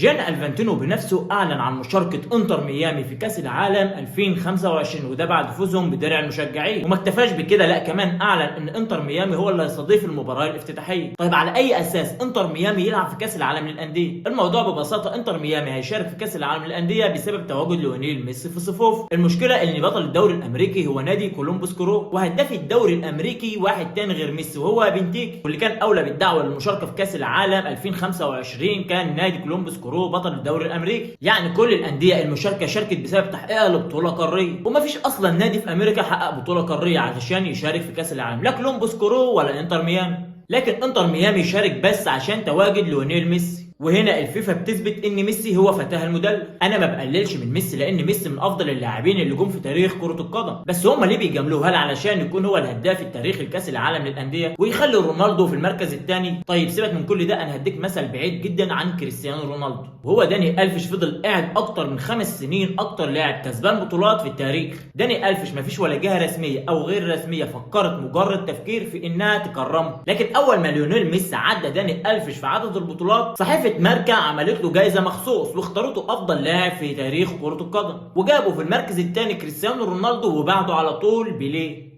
جان الفانتينو بنفسه اعلن عن مشاركه انتر ميامي في كاس العالم 2025، وده بعد فوزهم بدرع المشجعين. وما اكتفاش بكده، لا كمان اعلن ان انتر ميامي هو اللي هيستضيف المباراه الافتتاحيه. طيب على اي اساس انتر ميامي يلعب في كاس العالم للانديه؟ الموضوع ببساطه، انتر ميامي هيشارك في كاس العالم للانديه بسبب تواجد ليونيل ميسي في صفوف. المشكله ان بطل الدوري الامريكي هو نادي كولومبوس كرو، وهداف الدوري الامريكي واحد تاني غير ميسي وهو بنتيكي. واللي كان اولى بالدعوه للمشاركه في كاس العالم 2025 كان نادي كولومبوس كرو بطل الدوري الامريكي. يعني كل الانديه المشاركه شاركت بسبب تحقيقها لبطوله قاريه، ومفيش اصلا نادي في امريكا حقق بطوله قاريه علشان يشارك في كاس العالم، لا كولومبوس كرو ولا انتر ميامي. لكن انتر ميامي شارك بس عشان تواجد ليونيل ميسي. وهنا الفيفا بتثبت ان ميسي هو فتاه المدلل. انا ما بقللش من ميسي لان ميسي من افضل اللاعبين اللي جم في تاريخ كره القدم، بس هم ليه بيجاملوه؟ هل علشان يكون هو الهداف التاريخي لكاس العالم للانديه ويخلي رونالدو في المركز الثاني؟ طيب سيبك من كل ده، انا هديك مثل بعيد جدا عن كريستيانو رونالدو، وهو داني الفيش. فضل قاعد اكتر من 5 سنين اكتر لاعب كسبان بطولات في التاريخ. داني الفيش ما فيش ولا جهه رسميه او غير رسميه فكرت مجرد تفكير في انها تكرمه. لكن اول ما ليونيل ميسي عدى داني الفيش في عدد البطولات، صحيفه ماركا عملت له جايزه مخصوص واختارته افضل لاعب في تاريخ كره القدم، وجابوا في المركز الثاني كريستيانو رونالدو وبعده على طول بيليه.